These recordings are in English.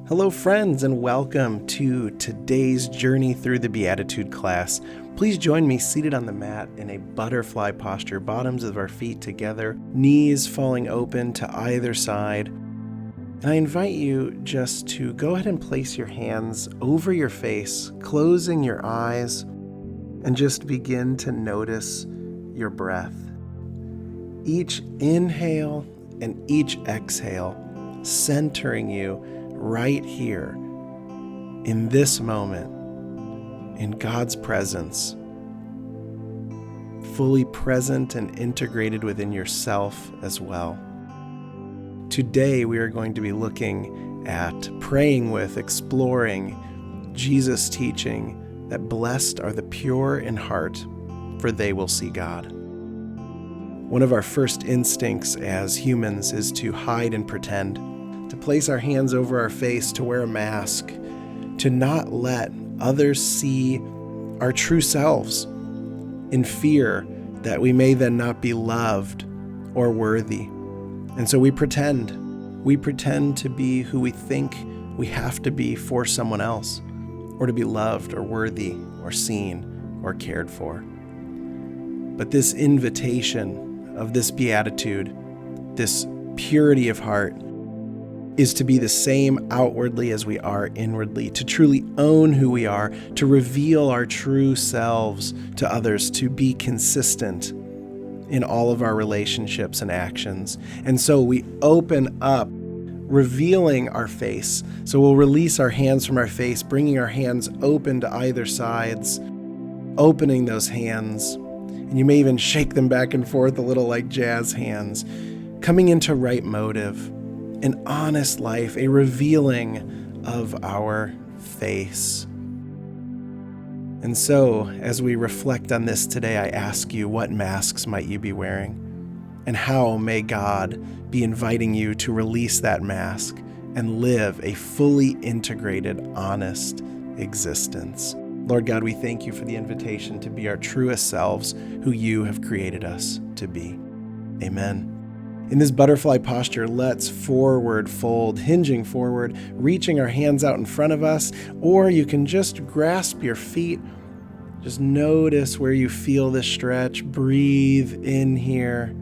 Hello, friends, and welcome to today's journey through the Beatitude class. Please join me seated on the mat in a butterfly posture, bottoms of our feet together, knees falling open to either side. And I invite you just to go ahead and place your hands over your face, closing your eyes, and just begin to notice your breath. Each inhale and each exhale centering you right here, in this moment, in God's presence, fully present and integrated within yourself as well. Today, we are going to be looking at praying with, exploring Jesus' teaching that blessed are the pure in heart, for they will see God. One of our first instincts as humans is to hide and pretend, to place our hands over our face, to wear a mask, to not let others see our true selves in fear that we may then not be loved or worthy. And so we pretend. We pretend to be who we think we have to be for someone else, or to be loved or worthy or seen or cared for. But this invitation of this beatitude, this purity of heart, is to be the same outwardly as we are inwardly, to truly own who we are, to reveal our true selves to others, to be consistent in all of our relationships and actions. And so we open up, revealing our face. So we'll release our hands from our face, bringing our hands open to either sides, opening those hands. And you may even shake them back and forth a little like jazz hands, coming into right motive. An honest life, a revealing of our face. And so, as we reflect on this today, I ask you, what masks might you be wearing? And how may God be inviting you to release that mask and live a fully integrated, honest existence? Lord God, we thank you for the invitation to be our truest selves, who you have created us to be. Amen. In this butterfly posture, let's forward fold, hinging forward, reaching our hands out in front of us, or you can just grasp your feet. Just notice where you feel this stretch. Breathe in here.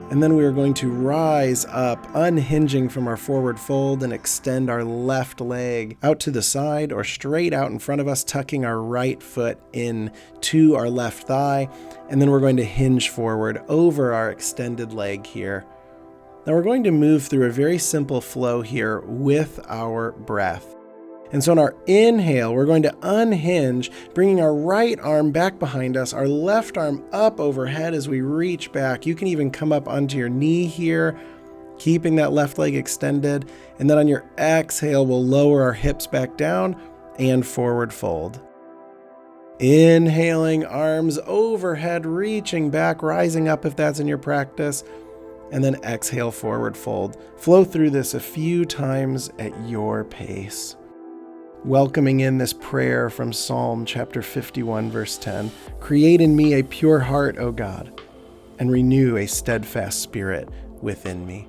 And then we are going to rise up, unhinging from our forward fold, and extend our left leg out to the side or straight out in front of us, tucking our right foot in to our left thigh. And then we're going to hinge forward over our extended leg here. Now we're going to move through a very simple flow here with our breath. And so on our inhale, we're going to unhinge, bringing our right arm back behind us, our left arm up overhead as we reach back. You can even come up onto your knee here, keeping that left leg extended. And then on your exhale, we'll lower our hips back down and forward fold. Inhaling, arms overhead, reaching back, rising up if that's in your practice. And then exhale, forward fold. Flow through this a few times at your pace. Welcoming in this prayer from Psalm chapter 51, verse 10. Create in me a pure heart, O God, and renew a steadfast spirit within me.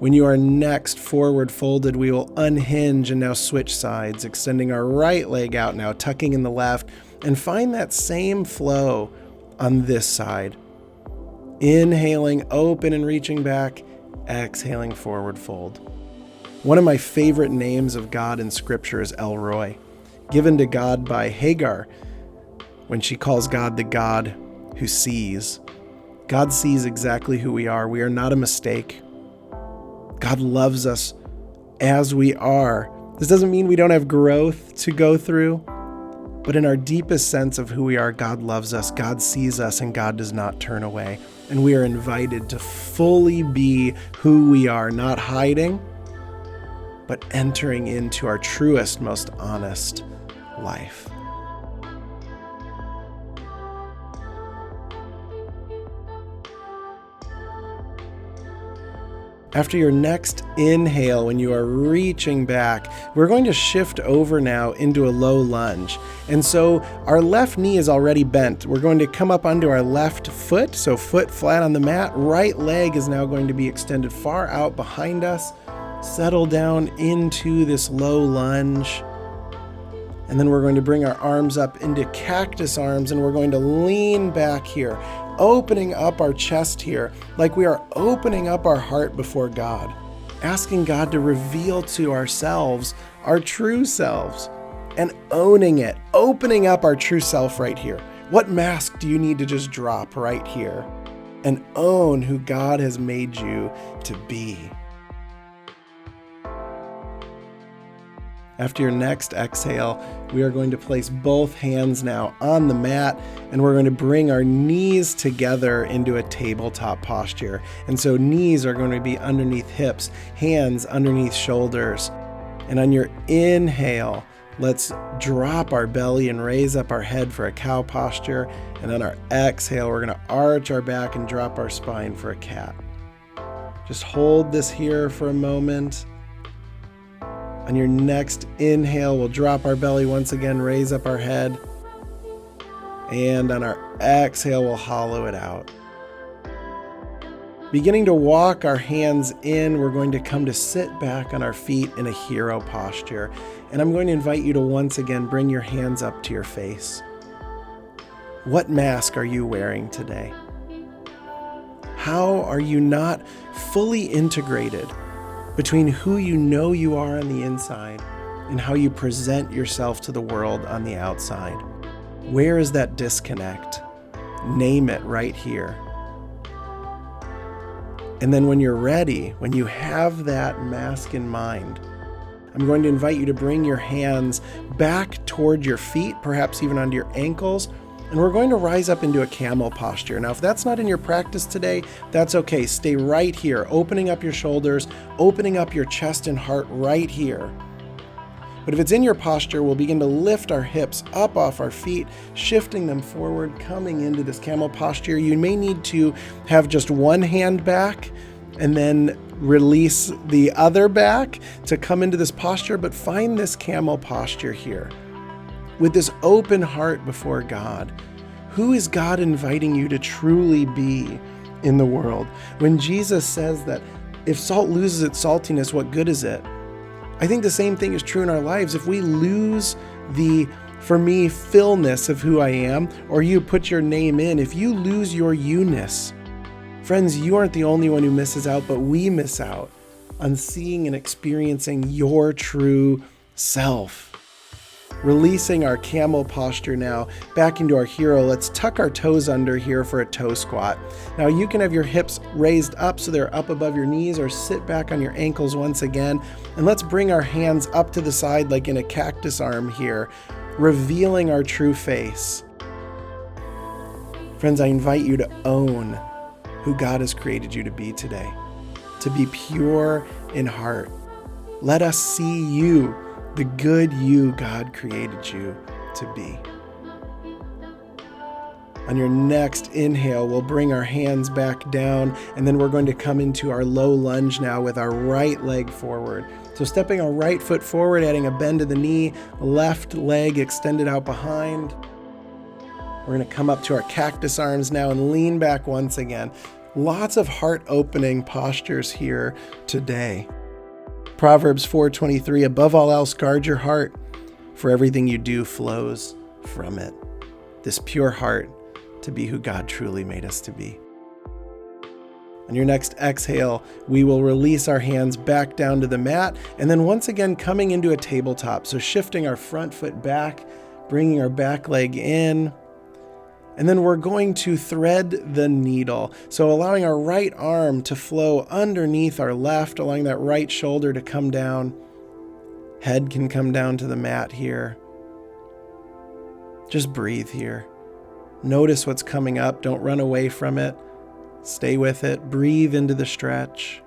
When you are next forward folded, we will unhinge and now switch sides, extending our right leg out now, tucking in the left, and find that same flow on this side. Inhaling, open and reaching back, exhaling, forward fold. One of my favorite names of God in Scripture is El Roi, given to God by Hagar when she calls God the God who sees. God sees exactly who we are. We are not a mistake. God loves us as we are. This doesn't mean we don't have growth to go through, but in our deepest sense of who we are, God loves us, God sees us, and God does not turn away. And we are invited to fully be who we are, not hiding, but entering into our truest, most honest life. After your next inhale, when you are reaching back, we're going to shift over now into a low lunge. And so our left knee is already bent. We're going to come up onto our left foot, so foot flat on the mat. Right leg is now going to be extended far out behind us. Settle down into this low lunge. And then we're going to bring our arms up into cactus arms, and we're going to lean back here, opening up our chest here like we are opening up our heart before God, asking God to reveal to ourselves our true selves and owning it, opening up our true self right here. What mask do you need to just drop right here and own who God has made you to be? After your next exhale, we are going to place both hands now on the mat, and we're going to bring our knees together into a tabletop posture. And so knees are going to be underneath hips, hands underneath shoulders. And on your inhale, let's drop our belly and raise up our head for a cow posture. And on our exhale, we're going to arch our back and drop our spine for a cat. Just hold this here for a moment. On your next inhale, we'll drop our belly once again, raise up our head. And on our exhale, we'll hollow it out. Beginning to walk our hands in, we're going to come to sit back on our feet in a hero posture. And I'm going to invite you to once again bring your hands up to your face. What mask are you wearing today? How are you not fully integrated between who you know you are on the inside and how you present yourself to the world on the outside? Where is that disconnect? Name it right here. And then when you're ready, when you have that mask in mind, I'm going to invite you to bring your hands back toward your feet, perhaps even onto your ankles, and we're going to rise up into a camel posture. Now, if that's not in your practice today, that's okay. Stay right here, opening up your shoulders, opening up your chest and heart right here. But if it's in your posture, we'll begin to lift our hips up off our feet, shifting them forward, coming into this camel posture. You may need to have just one hand back and then release the other back to come into this posture, but find this camel posture here with this open heart before God. Who is God inviting you to truly be in the world? When Jesus says that if salt loses its saltiness, what good is it? I think the same thing is true in our lives. If we lose the, for me, fullness of who I am, or you put your name in, if you lose your you-ness, friends, you aren't the only one who misses out, but we miss out on seeing and experiencing your true self. Releasing our camel posture now, back into our hero. Let's tuck our toes under here for a toe squat. Now you can have your hips raised up so they're up above your knees, or sit back on your ankles once again. And let's bring our hands up to the side like in a cactus arm here, revealing our true face. Friends, I invite you to own who God has created you to be today, to be pure in heart. Let us see you, the good you God created you to be. On your next inhale, we'll bring our hands back down, and then we're going to come into our low lunge now with our right leg forward. So stepping our right foot forward, adding a bend to the knee, left leg extended out behind. We're going to come up to our cactus arms now and lean back once again. Lots of heart-opening postures here today. Proverbs 4:23, above all else, guard your heart, for everything you do flows from it. This pure heart to be who God truly made us to be. On your next exhale, we will release our hands back down to the mat, and then once again coming into a tabletop. So shifting our front foot back, bringing our back leg in, and then we're going to thread the needle. So allowing our right arm to flow underneath our left, allowing that right shoulder to come down. Head can come down to the mat here. Just breathe here. Notice what's coming up. Don't run away from it. Stay with it. Breathe into the stretch.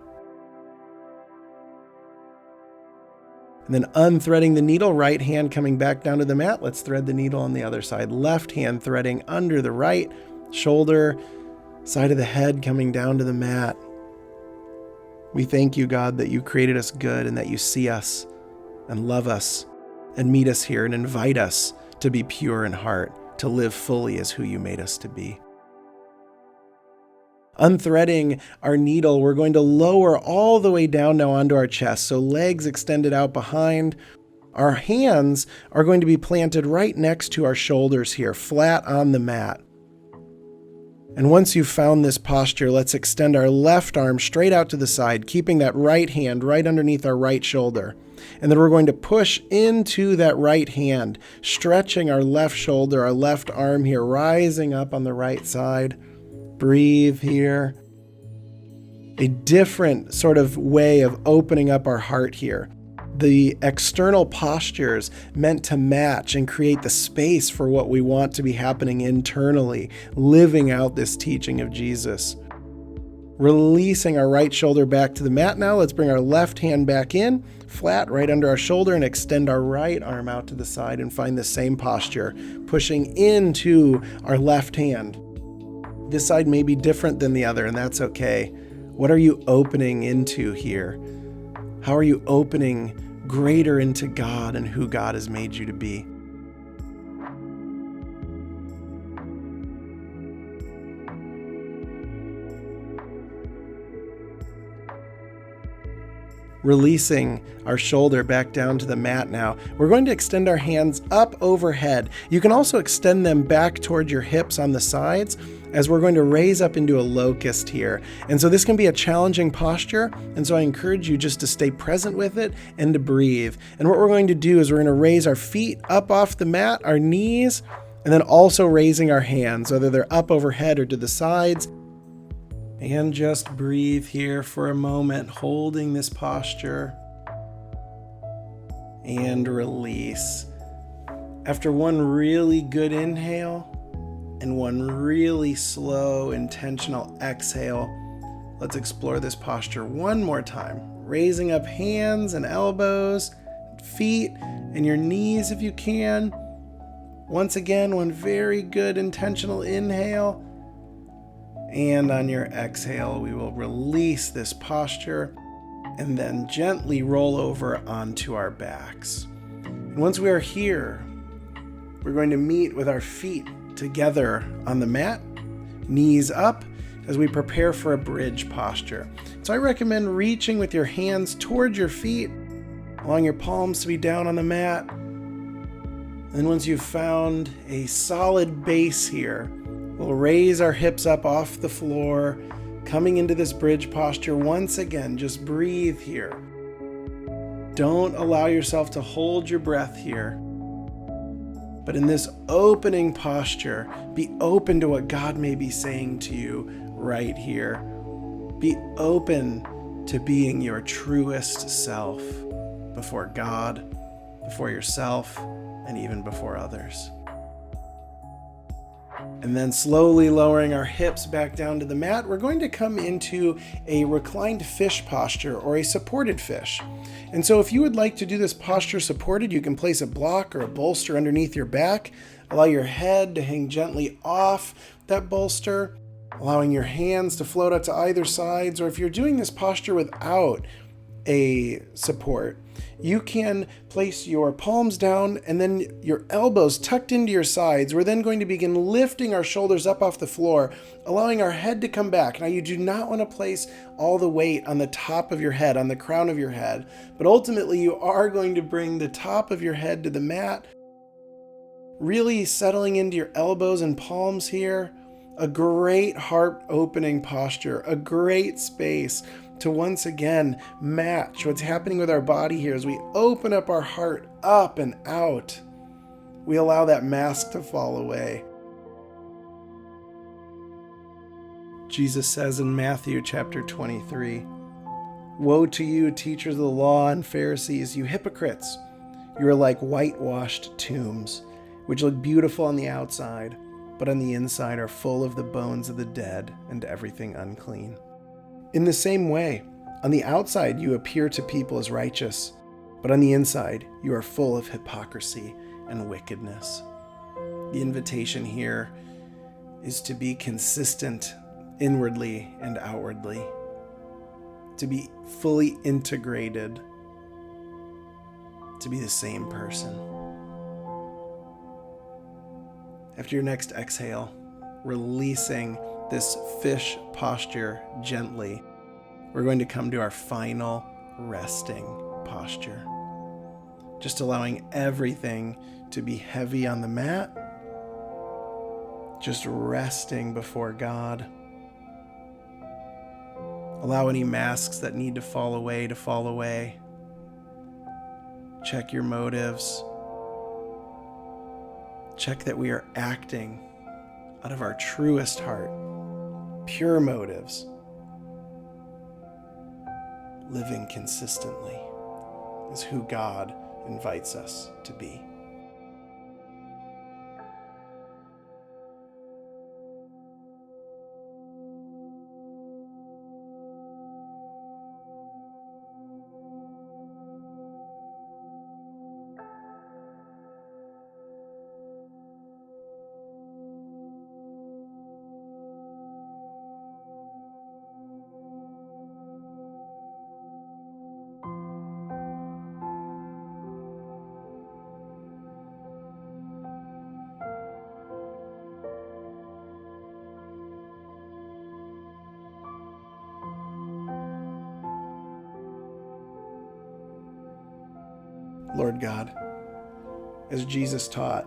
And then unthreading the needle, right hand coming back down to the mat. Let's thread the needle on the other side. Left hand threading under the right shoulder, side of the head coming down to the mat. We thank you, God, that you created us good and that you see us and love us and meet us here and invite us to be pure in heart, to live fully as who you made us to be. Unthreading our needle, we're going to lower all the way down now onto our chest. So legs extended out behind. Our hands are going to be planted right next to our shoulders here, flat on the mat. And once you've found this posture, let's extend our left arm straight out to the side, keeping that right hand right underneath our right shoulder. And then we're going to push into that right hand, stretching our left shoulder, our left arm here, rising up on the right side. Breathe here. A different sort of way of opening up our heart here. The external postures meant to match and create the space for what we want to be happening internally, living out this teaching of Jesus. Releasing our right shoulder back to the mat now. Let's bring our left hand back in, flat right under our shoulder, and extend our right arm out to the side and find the same posture, pushing into our left hand. This side may be different than the other, and that's okay. What are you opening into here? How are you opening greater into God and who God has made you to be? Releasing our shoulder back down to the mat now. We're going to extend our hands up overhead. You can also extend them back toward your hips on the sides as we're going to raise up into a locust here. And so this can be a challenging posture, and so I encourage you just to stay present with it and to breathe. And what we're going to do is we're going to raise our feet up off the mat, our knees, and then also raising our hands, whether they're up overhead or to the sides. And just breathe here for a moment, holding this posture. And release. After one really good inhale and one really slow, intentional exhale, let's explore this posture one more time. Raising up hands and elbows, feet, and your knees if you can. Once again, one very good intentional inhale. And on your exhale, we will release this posture and then gently roll over onto our backs. And once we are here, we're going to meet with our feet together on the mat, knees up, as we prepare for a bridge posture. So I recommend reaching with your hands towards your feet, allowing your palms to be down on the mat. And once you've found a solid base here, we'll raise our hips up off the floor, coming into this bridge posture. Once again, just breathe here. Don't allow yourself to hold your breath here. But in this opening posture, be open to what God may be saying to you right here. Be open to being your truest self before God, before yourself, and even before others. And then slowly lowering our hips back down to the mat, we're going to come into a reclined fish posture or a supported fish. And so if you would like to do this posture supported, you can place a block or a bolster underneath your back, allow your head to hang gently off that bolster, allowing your hands to float out to either sides. Or if you're doing this posture without a support, you can place your palms down and then your elbows tucked into your sides. We're then going to begin lifting our shoulders up off the floor, allowing our head to come back. Now, you do not want to place all the weight on the top of your head, on the crown of your head, but ultimately you are going to bring the top of your head to the mat, really settling into your elbows and palms here. A great heart opening posture, a great space to once again match what's happening with our body here as we open up our heart up and out. We allow that mask to fall away. Jesus says in Matthew chapter 23, "Woe to you, teachers of the law and Pharisees, you hypocrites! You are like whitewashed tombs, which look beautiful on the outside, but on the inside are full of the bones of the dead and everything unclean. In the same way, on the outside you appear to people as righteous, but on the inside you are full of hypocrisy and wickedness." The invitation here is to be consistent inwardly and outwardly, to be fully integrated, to be the same person. After your next exhale, releasing this fish posture gently, we're going to come to our final resting posture. Just allowing everything to be heavy on the mat, just resting before God. Allow any masks that need to fall away to fall away. Check your motives. Check that we are acting out of our truest heart, pure motives, living consistently is who God invites us to be. Lord God, as Jesus taught,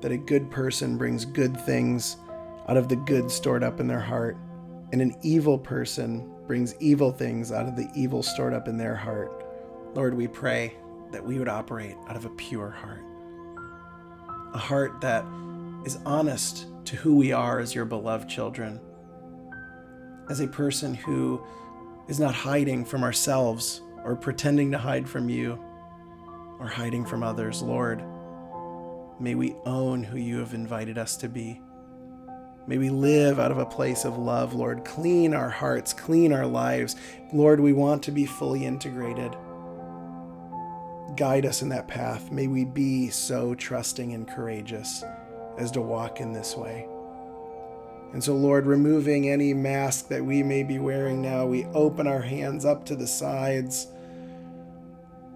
that a good person brings good things out of the good stored up in their heart, and an evil person brings evil things out of the evil stored up in their heart. Lord, we pray that we would operate out of a pure heart, a heart that is honest to who we are as your beloved children, as a person who is not hiding from ourselves or pretending to hide from you or hiding from others. Lord, may we own who you have invited us to be. May we live out of a place of love, Lord. Clean our hearts, clean our lives. Lord, we want to be fully integrated. Guide us in that path. May we be so trusting and courageous as to walk in this way. And so, Lord, removing any mask that we may be wearing now, we open our hands up to the sides,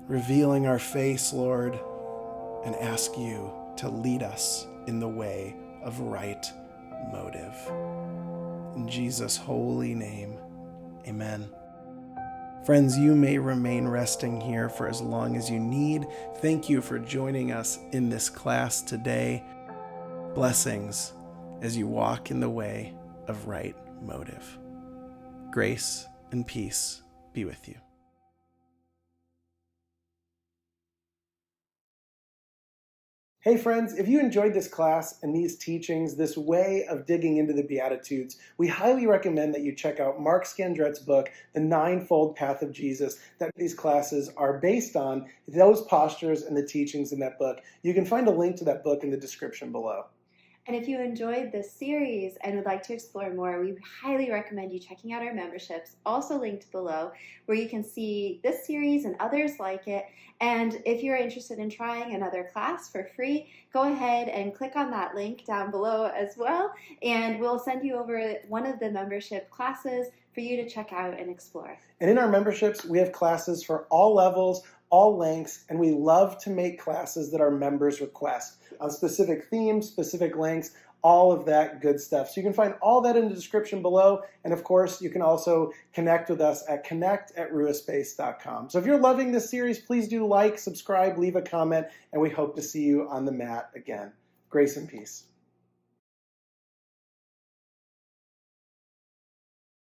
revealing our face, Lord, and ask you to lead us in the way of right motive. In Jesus' holy name, amen. Friends, you may remain resting here for as long as you need. Thank you for joining us in this class today. Blessings as you walk in the way of right motive. Grace and peace be with you. Hey friends, if you enjoyed this class and these teachings, this way of digging into the Beatitudes, we highly recommend that you check out Mark Scandrette's book, The Ninefold Path of Jesus, that these classes are based on, those postures and the teachings in that book. You can find a link to that book in the description below. And if you enjoyed this series and would like to explore more, we highly recommend you checking out our memberships, also linked below, where you can see this series and others like it. And if you're interested in trying another class for free, go ahead and click on that link down below as well, and we'll send you over one of the membership classes for you to check out and explore. And in our memberships, we have classes for all levels, all lengths, and we love to make classes that our members request on specific themes, specific lengths, all of that good stuff. So you can find all that in the description below. And of course, you can also connect with us at connect@ruaspace.com. So if you're loving this series, please do like, subscribe, leave a comment, and we hope to see you on the mat again. Grace and peace.